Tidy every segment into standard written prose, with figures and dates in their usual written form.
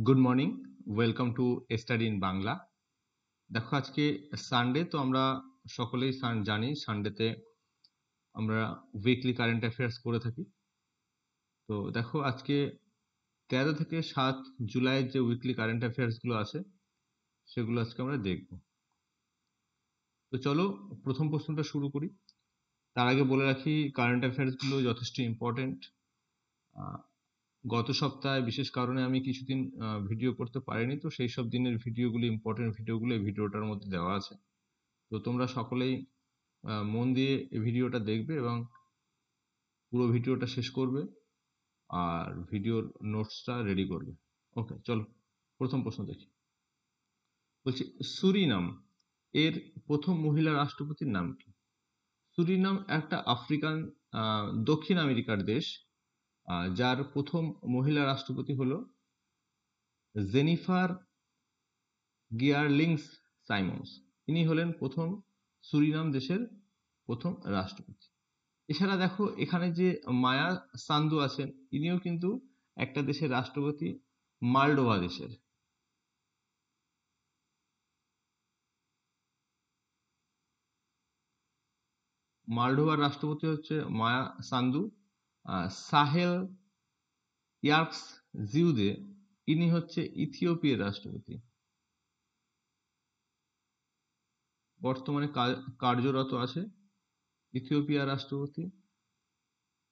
Good morning, welcome to study in Bangla. দেখো আজকে Sunday, তো আমরা সকলেই জানি সানডেতে আমরা উইকলি কারেন্ট অ্যাফেয়ার্স করে থাকি। তো দেখো আজকে 13 থেকে 7 জুলাইয়ের যে উইকলি কারেন্ট অ্যাফেয়ার্সগুলো আছে সেগুলো আজকে আমরা দেখব। তো চলো প্রথম প্রশ্নটা শুরু করি। তার আগে বলে রাখি কারেন্ট অ্যাফেয়ার্সগুলো যথেষ্ট ইম্পর্টেন্ট। গত সপ্তাহে বিশেষ কারণে আমি কিছুদিন ভিডিও করতে পারিনি, তো সেই সব দিনের ভিডিওগুলো, ইম্পর্টেন্ট ভিডিওগুলো এই ভিডিওটার মধ্যে দেওয়া আছে। তো তোমরা সকলেই মন দিয়ে এই ভিডিওটা দেখবে এবং পুরো ভিডিওটা শেষ করবে আর ভিডিওর নোটসটা রেডি করবে। ওকে, চলো প্রথম প্রশ্ন দেখি। বলছি, সুরিনাম এর প্রথম মহিলা রাষ্ট্রপতির নাম কি? সুরিনাম একটা আফ্রিকান দক্ষিণ আমেরিকার দেশ, যার প্রথম মহিলা রাষ্ট্রপতি হলো জেনিফার গিয়ারলিংস সাইমন্স। ইনি হলেন প্রথম সুরিনাম দেশের প্রথম রাষ্ট্রপতি। এছাড়া দেখো এখানে যে মায়া সান্দু আছেন, ইনিও কিন্তু একটা দেশের রাষ্ট্রপতি, মালডোভা দেশের। মালডোভার রাষ্ট্রপতি হচ্ছে মায়া সান্দু। সাহেল ইয়ার্কস জিউদে, ইনি হচ্ছে ইথিওপিয়ার রাষ্ট্রপতি, বর্তমানে কার্যরত আছে ইথিওপিয়ার রাষ্ট্রপতি।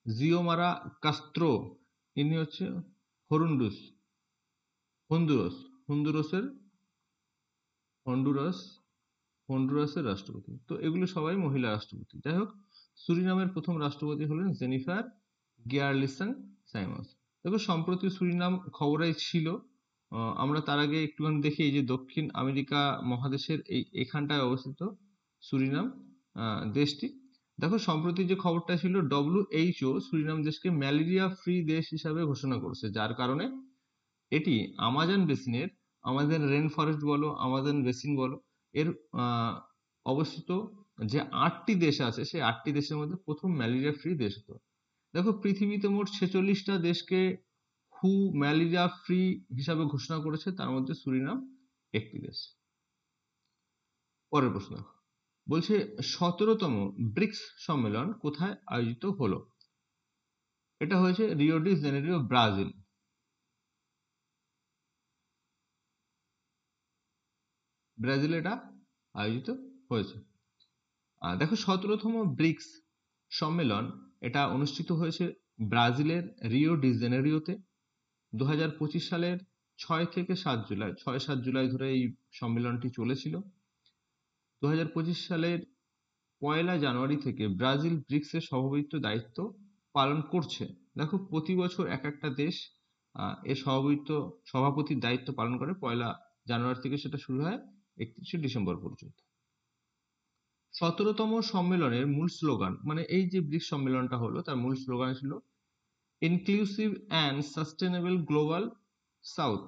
জিওমারা কাস্ত্রো, ইনি হচ্ছে হন্ডুরাস হন্ডুরাস হন্ডুরাসের হন্ডুরাস হন্ডুরাসের রাষ্ট্রপতি। তো এগুলো সবাই মহিলা রাষ্ট্রপতি। যাই হোক, সুরিনামের প্রথম রাষ্ট্রপতি হলেন জেনিফার গিয়ারলিসন সাইমন্স। দেখো সম্প্রতি সুরিনাম খবরে ছিল, আমরা তার আগে একটুখানি দেখি। এই যে দক্ষিণ আমেরিকা মহাদেশের এখানটায় অবস্থিত সুরিনাম দেশটি। দেখো সম্প্রতি যে খবরটা ছিল, WHO সুরিনাম দেশকে ম্যালেরিয়া ফ্রি দেশ হিসাবে ঘোষণা করেছে, যার কারণে এটি আমাজন বেসিনের, আমাদের রেন ফরেস্ট বলো, আমাজন বেসিন বলো, এর অবস্থিত যে 8টি দেশ আছে, সেই 8টি দেশের মধ্যে প্রথম ম্যালেরিয়া ফ্রি দেশ হতো। দেখো পৃথিবীতে মোট 46টা দেশকে হু ম্যালেরিয়া ফ্রি হিসাবে ঘোষণা করেছে, তার মধ্যে সুরিনাম একটি দেশ। পরের প্রশ্ন বলছে, 17তম ব্রিক্স সম্মেলন কোথায় আয়োজিত হলো? এটা হয়েছে রিও ডি জেনেরিও, ব্রাজিল। ব্রাজিলে এটা আয়োজিত হয়েছে। দেখো 17তম ব্রিক্স সম্মেলন এটা অনুষ্ঠিত হয়েছে ব্রাজিলের রিও ডি জেনেরিওতে 2025 সালের 6 জুলাই ধরে এই সম্মেলনটি চলেছিল। 2025 সালের 1 জানুয়ারি থেকে ব্রাজিল ব্রিক্সের সভাপতিত্ব দায়িত্ব পালন করছে। দেখো প্রতি বছর এক একটা দেশ এর সভাপতির দায়িত্ব পালন করে। 1 জানুয়ারি থেকে সেটা শুরু হয় 31 ডিসেম্বর পর্যন্ত। 17তম সম্মেলনের মূল স্লোগান, মানে এই যে ব্রিক্স সম্মেলনটা হলো, তার মূল স্লোগান ছিল inclusive and sustainable global south,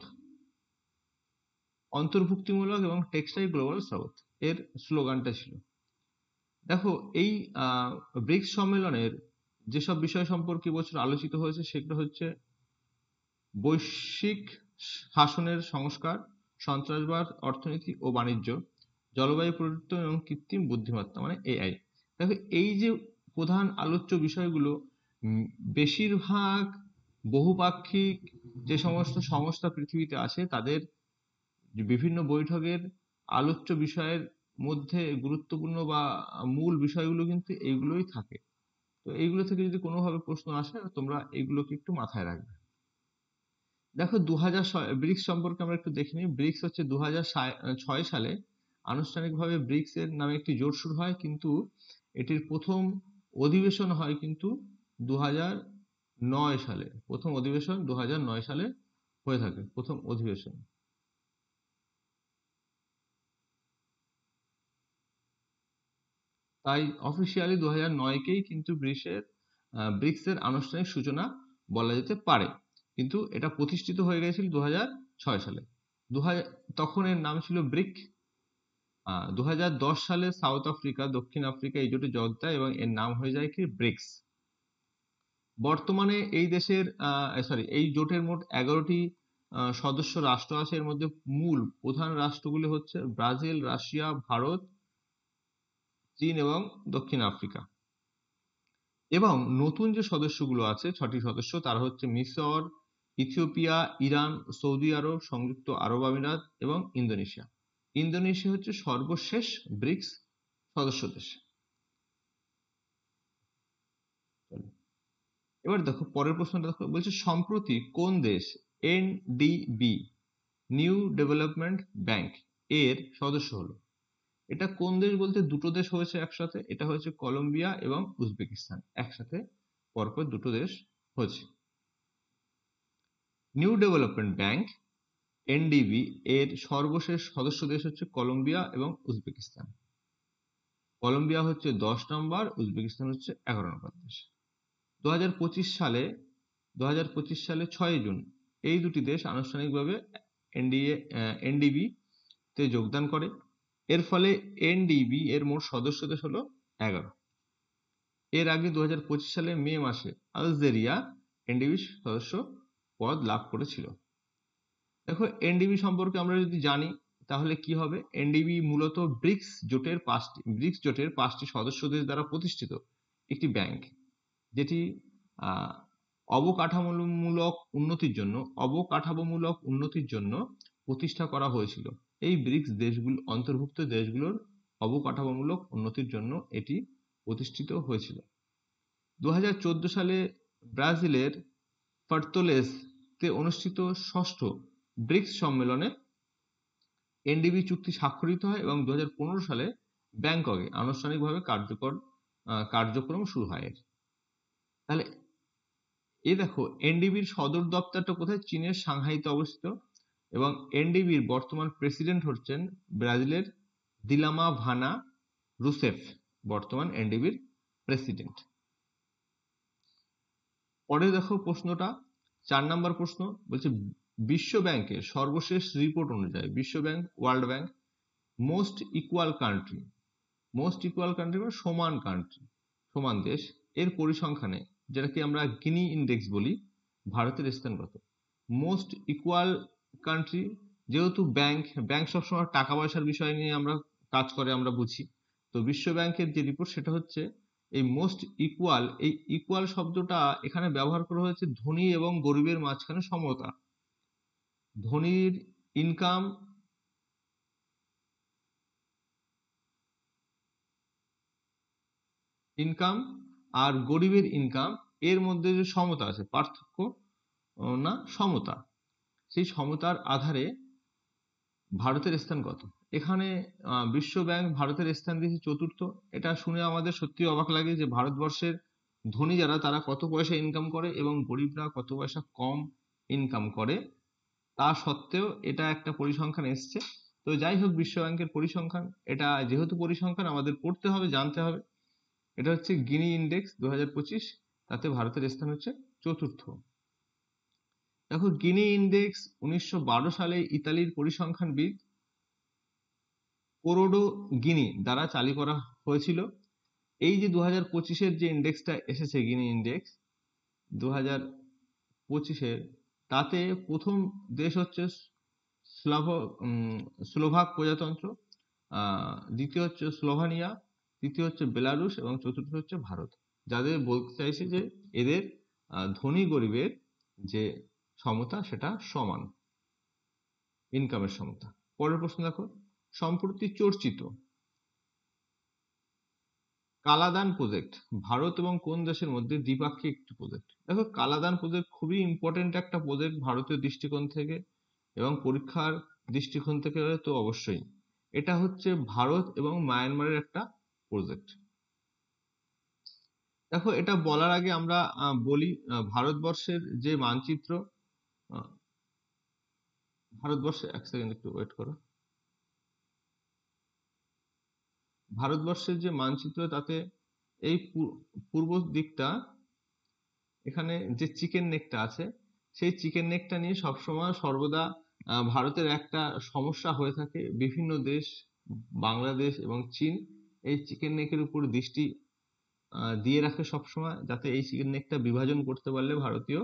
অন্তর্ভুক্তিমূলক এবং টেকসই গ্লোবাল সাউথ এর স্লোগানটা ছিল। দেখো এই ব্রিক্স সম্মেলনের যেসব বিষয় সম্পর্কে বছর আলোচিত হয়েছে, সেগুলো হচ্ছে বৈশ্বিক শাসনের সংস্কার, সন্ত্রাসবাদ, অর্থনীতি ও বাণিজ্য, জলবায়ু পরিবর্তন এবং কৃত্রিম বুদ্ধিমত্তা মানে AI। দেখো এই যে প্রধান আলোচ্য বিষয়গুলো, বেশিরভাগ বহুপাক্ষিক যে সমস্ত সংস্থা পৃথিবীতে আছে, তাদের বিভিন্ন বৈঠকের আলোচ্য বিষয়ের মধ্যে গুরুত্বপূর্ণ বা মূল বিষয়গুলো কিন্তু এইগুলোই থাকে। তো এইগুলো থেকে যদি কোনোভাবে প্রশ্ন আসে, তোমরা এগুলোকে একটু মাথায় রাখবে। দেখো 2006 ব্রিক্স সম্পর্কে আমরা একটু দেখে নিই। ব্রিক্স হচ্ছে 2006 সালে আনুষ্ঠানিকভাবে ব্রিক্স এর নামে একটি জোট শুরু হয়, কিন্তু এটির প্রথম অধিবেশন হয় কিন্তু 2009 সালে। প্রথম অধিবেশন 2009 সালে হয়ে থাকে, প্রথম অধিবেশন। তাই অফিসিয়ালি 2009-কেই কিন্তু ব্রিক্স এর আনুষ্ঠানিক সূচনা বলা যেতে পারে, কিন্তু এটা প্রতিষ্ঠিত হয়ে গেছিল 2006 সালে। তখন এর নাম ছিল ব্রিক। 2010 সালে সাউথ আফ্রিকা, দক্ষিণ আফ্রিকা এই জোটে যোগ দেয় এবং এর নাম হয়ে যায় কি ব্রিক্স। বর্তমানে এই জোটের মোট 11টি সদস্য রাষ্ট্র আছে, এর মধ্যে মূল প্রধান রাষ্ট্রগুলি হচ্ছে ব্রাজিল, রাশিয়া, ভারত, চীন এবং দক্ষিণ আফ্রিকা। এবং নতুন যে সদস্যগুলো আছে 6টি সদস্য, তারা হচ্ছে মিশর, ইথিওপিয়া, ইরান, সৌদি আরব, সংযুক্ত আরব আমিরাত এবং ইন্দোনেশিয়া। ইন্দোনেশিয়া হচ্ছে সর্বশেষ ব্রিক্স সদস্য দেশ। এবার দেখো পরের প্রশ্নটা দেখো, বলছে সম্প্রতি কোন দেশ এনডিবি নিউ ডেভেলপমেন্ট ব্যাংক এর সদস্য হলো? এটা কোন দেশ বলতে দুটো দেশ হয়েছে একসাথে, এটা হয়েছে কলম্বিয়া এবং উজবেকিস্তান, একসাথে পরপর দুটো দেশ হয়েছে। নিউ ডেভেলপমেন্ট ব্যাংক এনডিবি এর সর্বশেষ সদস্য দেশ হচ্ছে কলম্বিয়া এবং উজবেকিস্তান। কলম্বিয়া হচ্ছে 10 নম্বর, উজবেকিস্তান হচ্ছে 11 নম্বর দেশ। 2025 সালে 6 জুন এই দুটি দেশ আনুষ্ঠানিকভাবে এনডিবি তে যোগদান করে। এর ফলে এনডিবি এর মোট সদস্য দেশ হলো 11। এর আগে 2025 সালে মে মাসে আলজেরিয়া এনডিবি সদস্য পদ লাভ করেছিল। দেখো এনডিবি সম্পর্কে আমরা যদি জানি তাহলে কি হবে, এনডিবি মূলত ব্রিক্স জোটের 5টি সদস্য দেশ দ্বারা প্রতিষ্ঠিত একটি ব্যাংক, যেটি অবকাঠামোমূলক উন্নতির জন্য প্রতিষ্ঠা করা হয়েছিল। এই ব্রিক্স দেশগুলো অন্তর্ভুক্ত দেশগুলোর অবকাঠামোমূলক উন্নতির জন্য এটি প্রতিষ্ঠিত হয়েছিল। 2014 সালে ব্রাজিলের ফর্তালেসাতে অনুষ্ঠিত 6ষ্ঠ ব্রিক্স সম্মেলনে এনডিবি চুক্তি স্বাক্ষরিত হয় এবং 2015 সালে ব্যাংককে আনুষ্ঠানিকভাবে কার্যক্রম শুরু হয়। তাহলে দেখো এনডিবির সদর দপ্তরটা কোথায়? চীনের সাংহাইতে অবস্থিত এবং এনডিবির বর্তমান প্রেসিডেন্ট হচ্ছেন ব্রাজিলের দিলামা ভানা রুসেফ, বর্তমান এনডিবির প্রেসিডেন্ট। পরে দেখো প্রশ্নটা 4 নম্বর প্রশ্ন, বলছে বিশ্ব ব্যাংকের সর্বশেষ রিপোর্ট অনুযায়ী world bank most equal country মানে সমান দেশ এর পরিসংখ্যানে, যেটাকে আমরা গিনি ইন্ডেক্স বলি, ভারতের স্থান কত? মোস্ট ইকুয়াল কান্ট্রি, যেহেতু ব্যাংক সবসময় টাকা পয়সার বিষয় নিয়ে আমরা কাজ করে আমরা বুঝি, তো বিশ্ব ব্যাংকের যে রিপোর্ট সেটা হচ্ছে এই মোস্ট ইকুয়াল। এই ইকুয়াল শব্দটা এখানে ব্যবহার করা হয়েছে ধনী এবং গরিবের মাঝখানে সমতা। ধনীর ইনকাম আর গরিবের ইনকাম এর মধ্যে যে সমতা আছে, পার্থক্য না সমতা, সেই সমতার আধারে ভারতের স্থান কত? এখানে বিশ্ব ব্যাংক ভারতের স্থান দিয়েছে 4র্থ। এটা শুনে আমাদের সত্যি অবাক লাগে যে ভারতবর্ষের ধনী যারা তারা কত পয়সা ইনকাম করে এবং গরিবরা কত পয়সা কম ইনকাম করে, তা সত্ত্বেও এটা একটা পরিসংখ্যান এসছে। তো যাই হোক, বিশ্ব ব্যাংকের পরিসংখ্যান, এটা যেহেতু পরিসংখ্যান আমাদের পড়তে হবে, জানতে হবে। এটা হচ্ছে গিনি ইন্ডেক্স 2025, তাতে ভারতের স্থান হচ্ছে 4র্থ। দেখো গিনি ইন্ডেক্স 1912 সালে ইতালির পরিসংখ্যানবিদ কোরোডো গিনি দ্বারা চালু করা হয়েছিল। এই যে 2025-এর যে ইন্ডেক্সটা এসেছে, গিনি ইন্ডেক্স 2025-এর, তাতে প্রথম দেশ হচ্ছে স্লোভাক প্রজাতন্ত্র, দ্বিতীয় হচ্ছে স্লোভানিয়া, তৃতীয় হচ্ছে বেলারুশ এবং চতুর্থ হচ্ছে ভারত। যাদের বলতে চাইছে যে এদের ধনী গরিবের যে সমতা সেটা সমান, ইনকামের সমতা। পরের প্রশ্ন দেখো, সম্প্রতি চর্চিত কালাদান প্রজেক্ট ভারত এবং কোন দেশের মধ্যে দ্বিপাক্ষিক একটি প্রজেক্ট? দেখো কালাদান প্রজেক্ট খুবই ইম্পর্টেন্ট একটা প্রজেক্ট ভারতীয় দৃষ্টিকোণ থেকে এবং পরীক্ষার দৃষ্টিকোণ থেকে তো অবশ্যই। এটা হচ্ছে ভারত এবং মায়ানমারের একটা প্রজেক্ট। দেখো এটা বলার আগে আমরা বলি ভারতবর্ষের যে মানচিত্র, এক সেকেন্ড একটু ওয়েট করো। ভারতবর্ষের যে মানচিত্র, তাতে এই পূর্ব দিকটা, এখানে যে চিকেন নেকটা আছে, সেই চিকেন নেকটা নিয়ে সবসময় সর্বদা ভারতের একটা সমস্যা হয়ে থাকে। বিভিন্ন দেশ, বাংলাদেশ এবং চীন, এই চিকেন নেকের উপর দৃষ্টি দিয়ে রাখে সবসময়, যাতে এই চিকেন নেকটা বিভাজন করতে পারলে ভারতীয়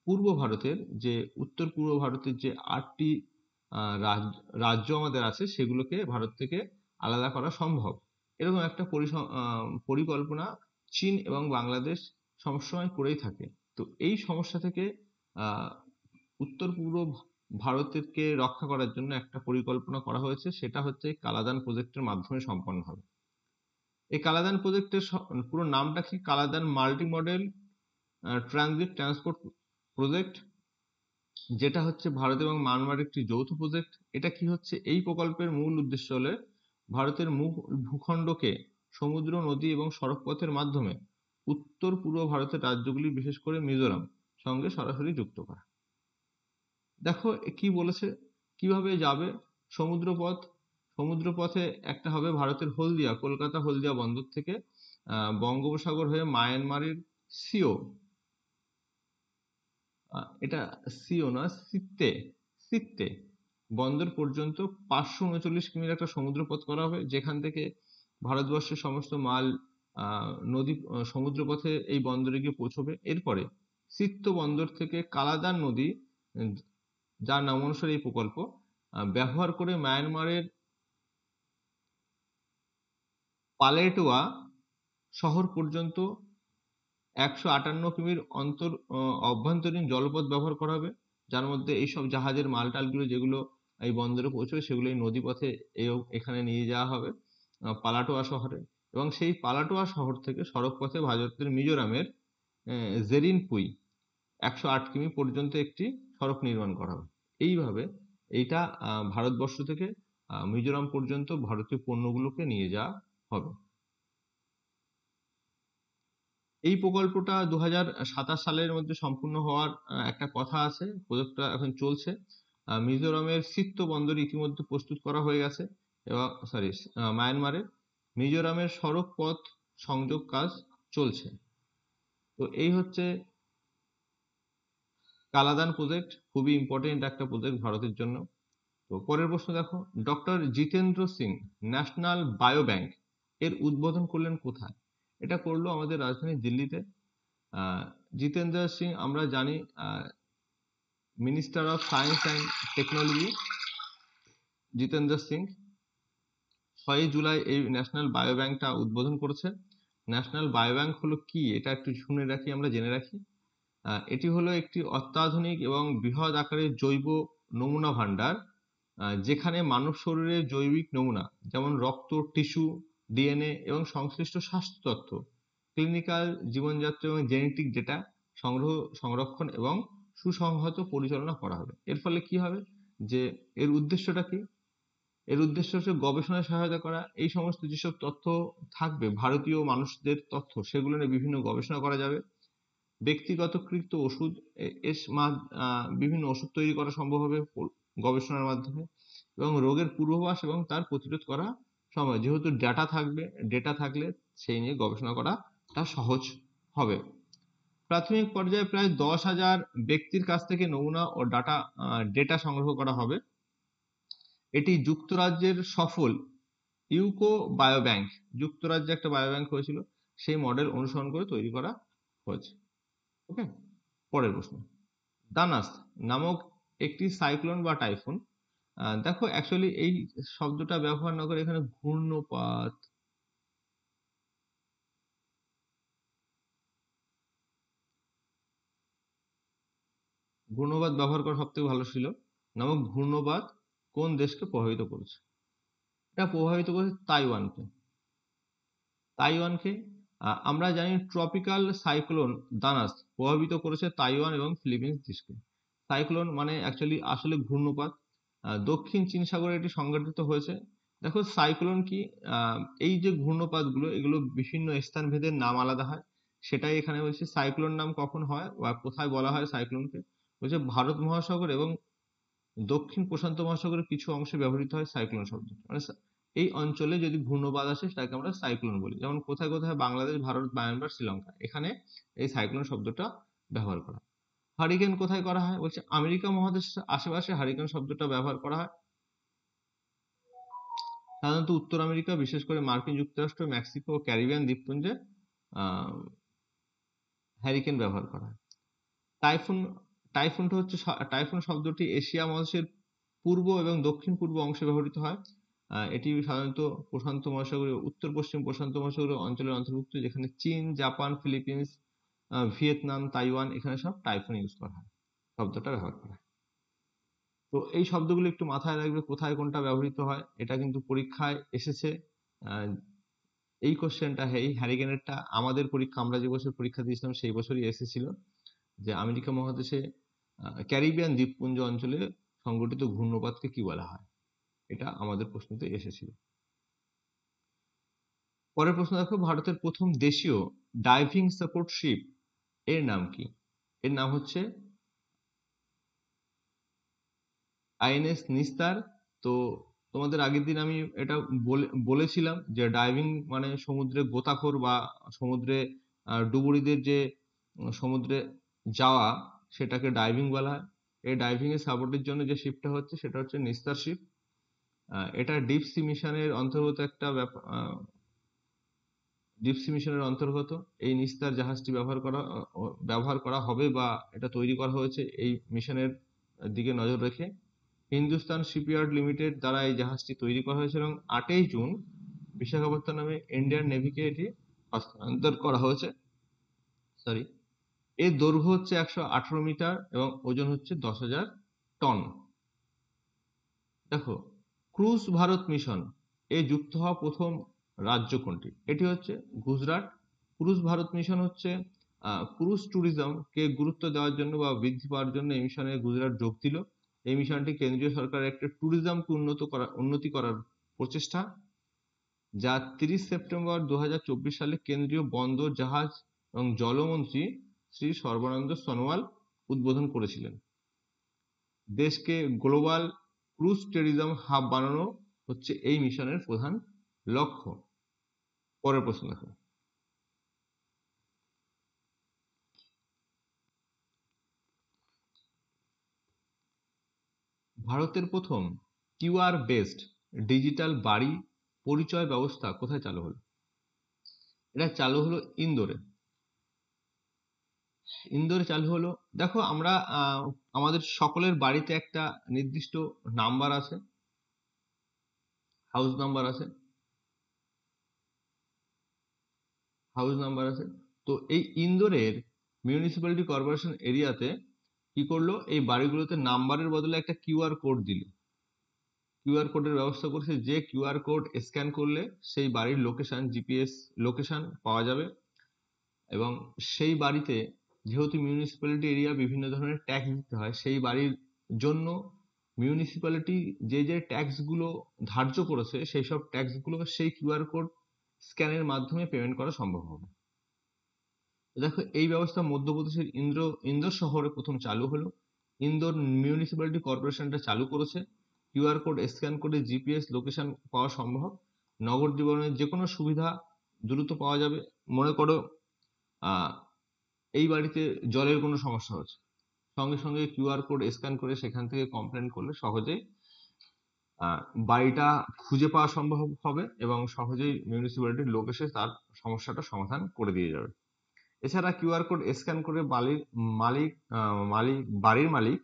পূর্ব ভারতের যে উত্তর পূর্ব ভারতের যে 8টি রাজ্য আমাদের আছে সেগুলোকে ভারত থেকে আলাদা করা সম্ভব, এরকম একটা পরিকল্পনা চীন এবং বাংলাদেশ সবসময় করেই থাকে। তো এই সমস্যা থেকে আহ উত্তর পূর্ব ভারতকে রক্ষা করার জন্য একটা পরিকল্পনা করা হয়েছে, সেটা হচ্ছে কালাদান প্রজেক্টের মাধ্যমে সম্পন্ন হবে। এই কালাদান প্রজেক্টের পুরো নামটা কি? Kaladan multi model transit transport project, যেটা হচ্ছে ভারত এবং মায়ানমারের একটি যৌথ প্রজেক্ট। এটা কি হচ্ছে? এই প্রকল্পের মূল উদ্দেশ্য হলো ভারতের ভূখণ্ডকে সমুদ্র, নদী এবং সড়কপথের মাধ্যমে উত্তর পূর্ব ভারতের রাজ্যগুলি, বিশেষ করে মিজোরাম সঙ্গে সরাসরি যুক্ত করা। দেখো কি বলেছে, কিভাবে যাবে? সমুদ্রপথে একটা হবে ভারতের হলদিয়া, কলকাতা হলদিয়া বন্দর থেকে বঙ্গোপসাগর হয়ে মায়ানমারের সিও, এটা সিও না, সিত্তে বন্দর পর্যন্ত 539 কিমি একটা সমুদ্রপথ করা হবে, যেখান থেকে ভারতবর্ষের সমস্ত মাল সমুদ্রপথে এই বন্দরে গিয়ে পৌঁছবে। এরপরে সিত্ত বন্দর থেকে কালাদান নদী, যার নাম অনুসারে এই প্রকল্প, ব্যবহার করে মায়ানমারের পালেটোয়া শহর পর্যন্ত 158 কিমির অভ্যন্তরীণ জলপথ ব্যবহার করা হবে, যার মধ্যে এইসব জাহাজের মালটালগুলো যেগুলো এই বন্দরে পৌঁছবে সেগুলো এই নদীপথে এখানে নিয়ে যাওয়া হবে পালাটোয়া শহরে। এবং সেই পালাটোয়া শহর থেকে সড়ক পথে ভারতের মিজোরামের জেরিনপুই 108 কিমি পর্যন্ত একটি সড়ক নির্মাণ করা হবে। এইভাবে এইটা ভারতবর্ষ থেকে মিজোরাম পর্যন্ত ভারতীয় পণ্যগুলোকে নিয়ে যাওয়া হবে। এই প্রকল্পটা 2027 সালের মধ্যে সম্পূর্ণ হওয়ার একটা কথা আছে। প্রজেক্টটা এখন চলছে। মিজোরামের সিত্ত বন্দর ইতিমধ্যে প্রস্তুত করা হয়ে গেছে এবং মায়ানমারের মিজোরামের সড়ক পথ সংযোগ কাজ চলছে। তো এই হচ্ছে কালাদান প্রজেক্ট, খুবই ইম্পর্টেন্ট একটা প্রজেক্ট ভারতের জন্য। তো পরের প্রশ্ন দেখো, doctor Jitendra Singh national bio bank এর উদ্বোধন করলেন কোথায়? এটা করলো আমাদের রাজধানী দিল্লিতে। জিতেন্দ্র সিং আমরা জানি minister of science and technology Jitendra Singh 6 July এই ন্যাশনাল বায়ো ব্যাংকটা উদ্বোধন করেছে। ন্যাশনাল বায়ো ব্যাংক হলো কি, এটা একটু শুনে রাখি, আমরা জেনে রাখি। এটি হলো একটি অত্যাধুনিক এবং বৃহৎ আকারের জৈব নমুনা ভান্ডার, যেখানে মানব শরীরের জৈবিক নমুনা যেমন রক্ত, টিস্যু, ডিএনএ এবং সংশ্লিষ্ট স্বাস্থ্য তথ্য, ক্লিনিক্যাল, জীবনযাত্রা এবং জেনেটিক ডেটা সংরক্ষণ এবং সুসংহত পরিচালনা করা হবে। এর ফলে কি হবে, যে এর উদ্দেশ্যটা কি? এর উদ্দেশ্য হচ্ছে গবেষণায় সহায়তা করা। এই সমস্ত যেসব তথ্য থাকবে, ভারতীয় মানুষদের তথ্য, সেগুলো নিয়ে বিভিন্ন গবেষণা করা যাবে। ব্যক্তিগতকৃত ওষুধ, বিভিন্ন ওষুধ তৈরি করা সম্ভব হবে গবেষণার মাধ্যমে, এবং রোগের পূর্বাভাস এবং তার প্রতিরোধ করা সম্ভব, যেহেতু ডেটা থাকলে সেই নিয়ে গবেষণা করাটা সহজ হবে। প্রাথমিক পর্যায়ে প্রায় 10,000 ব্যক্তির কাছ থেকে নমুনা ও ডেটা সংগ্রহ করা হবে। এটি যুক্তরাজ্যের সফল ইউকো বায়োব্যাংক, যুক্তরাজ্যে একটা বায়োব্যাংক হয়েছিল, সেই মডেল অনুসরণ করে তৈরি করা হয়েছে। ওকে, পরের প্রশ্ন, দানাস নামক একটি সাইক্লোন বা টাইফুন, দেখো অ্যাকচুয়ালি এই শব্দটা ব্যবহার না করে এখানে ঘূর্ণপাত, ব্যবহার করা সব থেকে ভালো ছিল। নামক ঘূর্ণবাত কোন দেশকে প্রভাবিত করেছে? এটা প্রভাবিত করেছে তাইওয়ানকে। আমরা জানি ট্রপিক্যাল সাইক্লোন দানাস প্রভাবিত করেছে তাইওয়ান এবং ফিলিপিন্স দেশকে। সাইক্লোন মানে অ্যাকচুয়ালি আসলে ঘূর্ণপাত। দক্ষিণ চীন সাগরে এটি সংঘটিত হয়েছে। দেখো সাইক্লোন কি, এই যে ঘূর্ণপাতগুলো, এগুলো বিভিন্ন স্থান ভেদে নাম আলাদা হয়, সেটাই এখানে বলছি। সাইক্লোন নাম কখন হয় বা কোথায় বলা হয় সাইক্লোনকে? বলছে ভারত মহাসাগর এবং দক্ষিণ প্রশান্ত মহাসাগরের কিছু অংশে ব্যবহৃত হয় সাইক্লোন শব্দটি। মানে এই অঞ্চলে যদি ঘূর্ণবাত আসে সেটাকে আমরা সাইক্লোন বলি। যেমন কোথায় কোথায় বাংলাদেশ, ভারত, মায়ানমার, শ্রীলঙ্কা, এখানে এই সাইক্লোন শব্দটা ব্যবহার করা হয়। হারিকেন কোথায় করা হয়? বলছে আমেরিকা মহাদেশের আশেপাশে হারিকেন শব্দটা ব্যবহার করা হয়। সাধারণত উত্তর আমেরিকা, বিশেষ করে মার্কিন যুক্তরাষ্ট্র, মেক্সিকো ও ক্যারিবিয়ান দ্বীপপুঞ্জে হ্যারিকেন ব্যবহার করা হয়। টাইফুন টাইফুন শব্দটি এশিয়া মহাদেশের পূর্ব এবং দক্ষিণ পূর্ব অংশে ব্যবহৃত হয়। এটি সাধারণত প্রশান্ত মহাসাগরীয় উত্তর পশ্চিম প্রশান্ত মহাসাগরীয় অঞ্চলের অন্তর্ভুক্ত, যেখানে চীন, জাপান, ফিলিপিন্স, ভিয়েতনাম, তাইওয়ান এখানে সব টাইফুন ইউজ করা হয়, শব্দটা ব্যবহার করা হয়। তো এই শব্দগুলো একটু মাথায় রাখবে, কোথায় কোনটা ব্যবহৃত হয়। এটা কিন্তু পরীক্ষায় এসেছে। এই কোশ্চেনটা, এই হ্যারিকেনেরটা আমাদের পরীক্ষা, আমরা যে বছর পরীক্ষা দিয়েছিলাম সেই বছরই এসেছিল, যে আমেরিকা মহাদেশে ক্যারিবিয়ান দ্বীপপুঞ্জ অঞ্চলে সংঘটিত ঘূর্ণপাতকে কি বলা হয়। এটা আমাদের প্রশ্নতে এসেছিল। পরের প্রশ্ন দেখো, ভারতের প্রথম দেশীয় ডাইভিং সাপোর্ট শিপ এর নাম কি? এর নাম হচ্ছে আইএনএস নিস্তার। তো তোমাদের আগের দিন আমি এটা বলেছিলাম যে ডাইভিং মানে সমুদ্রে গোতাখোর বা সমুদ্রে ডুবুরিদের যে সমুদ্রে যাওয়া, সেটাকে ডাইভিং বলা হয়। এই ডাইভিং এর সাপোর্টের জন্য যে শিপটা হচ্ছে সেটা হচ্ছে নিস্তার শিপ। এটা ডিপ সি মিশনের অন্তর্গত একটা ডিপ সি মিশনের অন্তর্গত এই নিস্তার জাহাজটি ব্যবহার করা হবে বা এটা তৈরি করা হয়েছে এই মিশনের দিকে নজর রেখে। হিন্দুস্তান শিপইয়ার্ড লিমিটেড দ্বারা এই জাহাজটি তৈরি করা হয়েছে এবং 8ই জুন বিশাখাপত্তনমে ইন্ডিয়ান নেভিকে এটি হস্তান্তর করা হয়েছে। সরি, এর দৈর্ঘ্য হচ্ছে 118 মিটার এবং ওজন হচ্ছে 10,000 টন। দেখো, ক্রুজ ভারত মিশন এ যুক্ত হওয়া প্রথম রাজ্য কোনটি? এটি হচ্ছে গুজরাট। ক্রুজ ভারত মিশন হচ্ছে ক্রুজ ট্যুরিজম কে গুরুত্ব দেওয়ার জন্য বা বৃদ্ধি পাওয়ার জন্য এই মিশনে গুজরাট যোগ দিল। এই মিশনটি কেন্দ্রীয় সরকারের একটা ট্যুরিজমকে উন্নতি করার প্রচেষ্টা, যা 30 সেপ্টেম্বর 2024 সালে কেন্দ্রীয় বন্দর, জাহাজ এবং জলমন্ত্রী শ্রী সর্বানন্দ সোনোয়াল উদ্বোধন করেছিলেন। দেশকে গ্লোবাল ক্রুজ ট্যুরিজম হাব বানানো হচ্ছে এই মিশনের প্রধান লক্ষ্য। পরের প্রশ্ন দেখো, ভারতের প্রথম কিউআর বেসড ডিজিটাল বাড়ি পরিচয় ব্যবস্থা কোথায় চালু হলো? এটা চালু হলো ইন্দোরে। ইন্দোরে চালু হলো। দেখো, আমরা আমাদের সকলের বাড়িতে একটা নির্দিষ্ট নাম্বার আছে, হাউস নাম্বার আছে, তো এই ইন্দোরের মিউনিসিপ্যালিটি কর্পোরেশন এরিয়াতে কি করলো, এই বাড়িগুলোতে নাম্বারের বদলে একটা কিউআর কোড দিল। কিউআর কোডের ব্যবস্থা করছে, যে কিউআর কোড স্ক্যান করলে সেই বাড়ির লোকেশন, জিপিএস লোকেশন পাওয়া যাবে। এবং সেই বাড়িতে যেহেতু মিউনিসিপ্যালিটি এরিয়া বিভিন্ন ধরনের ট্যাক্স দিতে হয়, সেই বাড়ির জন্য মিউনিসিপ্যালিটি যে যে ট্যাক্সগুলো ধার্য করেছে সেই সব ট্যাক্সগুলো সেই কিউআর কোড স্ক্যানের মাধ্যমে পেমেন্ট করা সম্ভব হবে। দেখো, এই ব্যবস্থা মধ্যপ্রদেশের ইন্দোর শহরে প্রথম চালু হলো। ইন্দোর মিউনিসিপ্যালিটি কর্পোরেশনটা চালু করেছে। কিউআর কোড স্ক্যান করে জিপিএস লোকেশন পাওয়া সম্ভব। নগর জীবনের যে কোনো সুবিধা দ্রুত পাওয়া যাবে। মনে করো এই বাড়িতে জলের কোনো সমস্যা হচ্ছে, সঙ্গে সঙ্গে কিউআর কোড স্ক্যান করে সেখান থেকে কমপ্লেন করলে সহজেই বাড়িটা খুঁজে পাওয়া সম্ভব হবে এবং সহজেই মিউনিসিপ্যালিটির লোক এসে তার সমস্যাটা সমাধান করে দিয়ে যাবে। এছাড়া কিউআর কোড স্ক্যান করে বাড়ির মালিক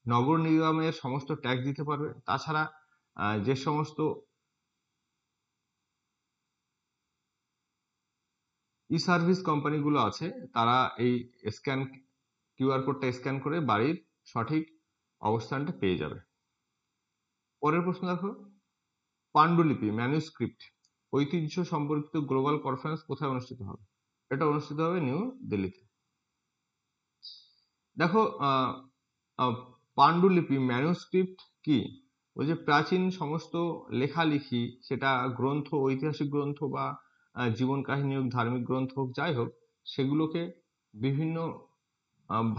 নগর নিগমের সমস্ত ট্যাক্স দিতে পারবে। তাছাড়া যে সমস্ত ই সার্ভিস কোম্পানিগুলো আছে, তারা এই কিউআর কোডটা স্ক্যান করে বাড়ির সঠিক অবস্থানটা পেয়ে যাবে। পরের প্রশ্ন দেখো, পাণ্ডুলিপি ম্যানুস্ক্রিপ্ট ঐতিহ্য সম্পর্কিত গ্লোবাল কনফারেন্স কোথায় অনুষ্ঠিত হবে? এটা অনুষ্ঠিত হবে নিউ দিল্লিতে। দেখো, পাণ্ডুলিপি ম্যানুস্ক্রিপ্ট কি? ওই যে প্রাচীন সমস্ত লেখালেখি, সেটা গ্রন্থ, ঐতিহাসিক গ্রন্থ বা জীবন কাহিনী হোক, ধার্মিক গ্রন্থ হোক, যাই হোক, সেগুলোকে বিভিন্ন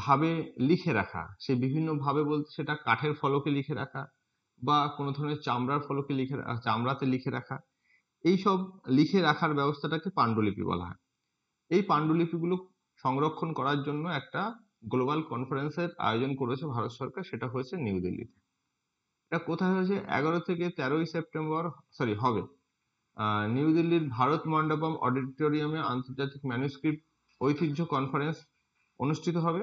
ভাবে লিখে রাখা। সেই বিভিন্ন ভাবে বলতে সেটা কাঠের ফলকে লিখে রাখা বা কোনো ধরনের চামড়াতে লিখে রাখা, এইসব লিখে রাখার ব্যবস্থাটাকে পাণ্ডুলিপি বলা হয়। এই পাণ্ডুলিপিগুলো সংরক্ষণ করার জন্য একটা গ্লোবাল কনফারেন্সের আয়োজন করেছে ভারত সরকার, সেটা হয়েছে নিউ দিল্লিতে। এটা কোথায় হয়েছে? 11 থেকে 13 সেপ্টেম্বর হবে নিউ দিল্লির ভারত মণ্ডপম অডিটোরিয়ামে আন্তর্জাতিক ম্যানুস্ক্রিপ্ট ঐতিহ্য কনফারেন্স অনুষ্ঠিত হবে।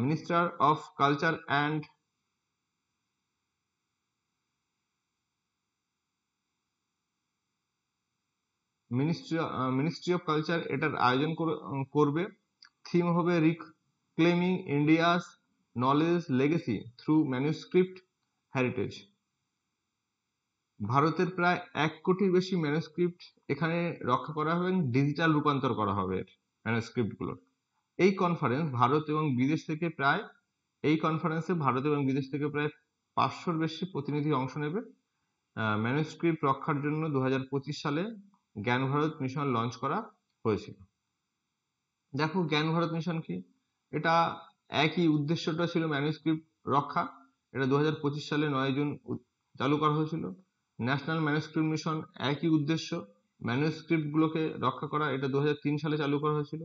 Minister of culture and ministry of culture এটার আয়োজন করবে। থিম হবে রিক্লেমিং India's knowledge legacy through manuscript heritage. ভারতের প্রায় 1 কোটির বেশি ম্যানুস্ক্রিপ্ট এখানে রক্ষা করা হবে এবং ডিজিটাল রূপান্তর করা হবে ম্যানুস্ক্রিপ্টগুলোর। এই কনফারেন্সে ভারত এবং বিদেশ থেকে প্রায় 500-র বেশি প্রতিনিধি অংশ নেবে। ম্যানুস্ক্রিপ্ট রক্ষার জন্য 2025 সালে জ্ঞান ভারত মিশন লঞ্চ করা হয়েছিল। দেখো জ্ঞান ভারত মিশন কি, এটা একই উদ্দেশ্যটা ছিল ম্যানুস্ক্রিপ্ট রক্ষা। এটা 2025 সালে 9 জুন চালু করা হয়েছিল। ন্যাশনাল ম্যানুস্ক্রিপ্ট মিশন একই উদ্দেশ্য, ম্যানুস্ক্রিপ্ট গুলোকে রক্ষা করা। এটা 2003 সালে চালু করা হয়েছিল।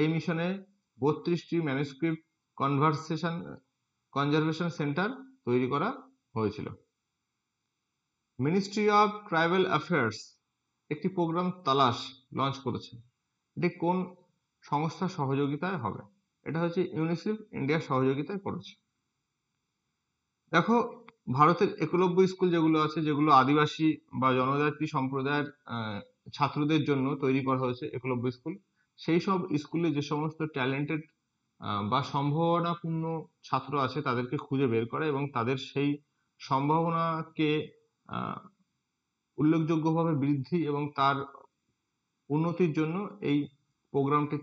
এই মিশনে 32টি ম্যানুস্ক্রিপ্ট কনজারভেশন সেন্টার তৈরি করা হয়েছিল। মিনিস্ট্রি অফ ট্রাইবাল অ্যাফেয়ার্স একটি প্রোগ্রাম তালাশ লঞ্চ করেছে। এটি কোন সংস্থার সহযোগিতায় হবে? এটা হচ্ছে ইউনিসেফ ইন্ডিয়ার সহযোগিতায় করেছে। দেখো ভারতের 91 স্কুল যেগুলো আছে, যেগুলো আদিবাসী বা জনজাতি সম্প্রদায়ের ছাত্রদের জন্য তৈরি করা হয়েছে 91 স্কুল, সেই সব স্কুলে যে সমস্ত ট্যালেন্টেড বা সম্ভাবনাপূর্ণ ছাত্র আছে তাদেরকে খুঁজে বের করা এবং তাদের সেই সম্ভাবনাকে উল্লেখযোগ্যভাবে বৃদ্ধি এবং তার উন্নতির জন্য এই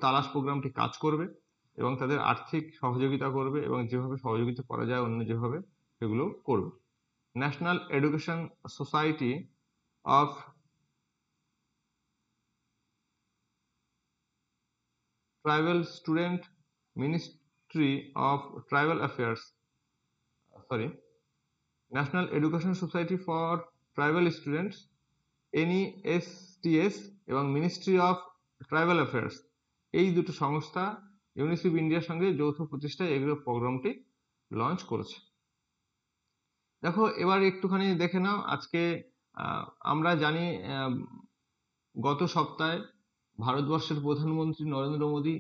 তালাশ প্রোগ্রামটি কাজ করবে এবং তাদের আর্থিক সহযোগিতা করবে এবং যেভাবে সহযোগিতা করা যায় অন্য যেভাবে সেগুলো করবে। National education society of tribal student ministry of tribal affairs national education society for tribal students NESTS এবং মিনিস্ট্রি অফ ট্রাইবাল অ্যাফেয়ার্স, এই দুটো সংস্থা ইউনিসেফ ইন্ডিয়ার সঙ্গে যৌথ প্রচেষ্টায় এগুলো প্রোগ্রামটি লঞ্চ করেছে। দেখো এবার একটুখানি দেখে নাও, আজকে আমরা জানি গত সপ্তাহে ভারতবর্ষের প্রধানমন্ত্রী নরেন্দ্র মোদী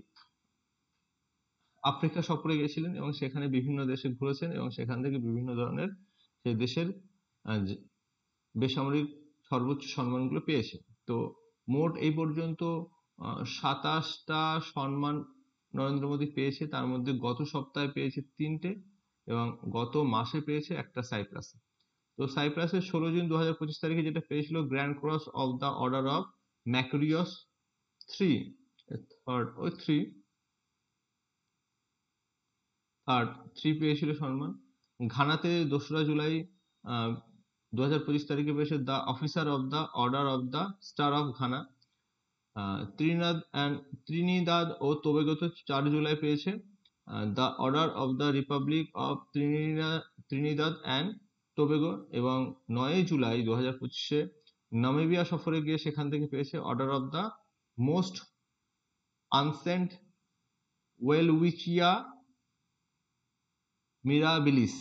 আফ্রিকা সফরে গেছিলেন এবং সেখানে বিভিন্ন দেশে ঘুরেছেন এবং সেখান থেকে বিভিন্ন ধরনের সেই দেশের বেসামরিক সর্বোচ্চ সম্মানগুলো পেয়েছে। তো মোট এই পর্যন্ত 27টা সম্মান নরেন্দ্র মোদী পেয়েছে, তার মধ্যে গত সপ্তাহে পেয়েছে 3টে এবং গত মাসে পেয়েছে একটা সাইপ্রাসে। তো সাইপ্রাসে 16 জুন 2025 তারিখে যেটা পেয়েছিল grand cross of the order of Makarios 3 পেয়েছিল সম্মান। ঘানাতে 2রা জুলাই 2025 তারিখে পেয়েছে the officer of the order of the star of Ghana. Trinidad ও তোবাগোতে 4 জুলাই পেয়েছে the order of the republic of Trinidad and Tobago এবং 9 জুলাই 2025-এ নামিবিয়া সফরে গিয়ে সেখান থেকে পেয়েছে order of the most ancient Welwitschia mirabilis.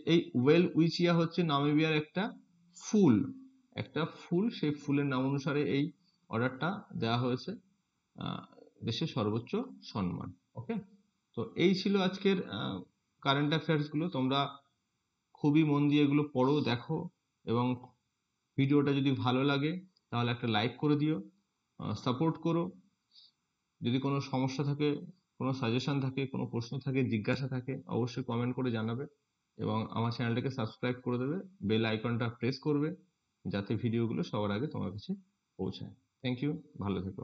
এই ওয়েলউইচিয়া হচ্ছে নামিবিয়ার একটা ফুল, সেই ফুলের নাম অনুসারে এই অর্ডারটা দেওয়া হয়েছে, দেশের সর্বোচ্চ সম্মান। ওকে, তো এই ছিল আজকের কারেন্ট অ্যাফেয়ার্স গুলো। তোমরা খুবই মন দিয়ে এগুলো পড়ো, দেখো এবং ভিডিওটা যদি ভালো লাগে তাহলে একটা লাইক করে দিও, সাপোর্ট করো। যদি কোনো সমস্যা থাকে, কোনো সাজেশন থাকে, কোনো প্রশ্ন থাকে, জিজ্ঞাসা থাকে, অবশ্যই কমেন্ট করে জানাবে এবং আমার চ্যানেলটাকে সাবস্ক্রাইব করে দেবে, বেল আইকনটা প্রেস করবে যাতে ভিডিওগুলো সবার আগে তোমার কাছে পৌঁছায়। থ্যাংক ইউ, ভালো থেকো।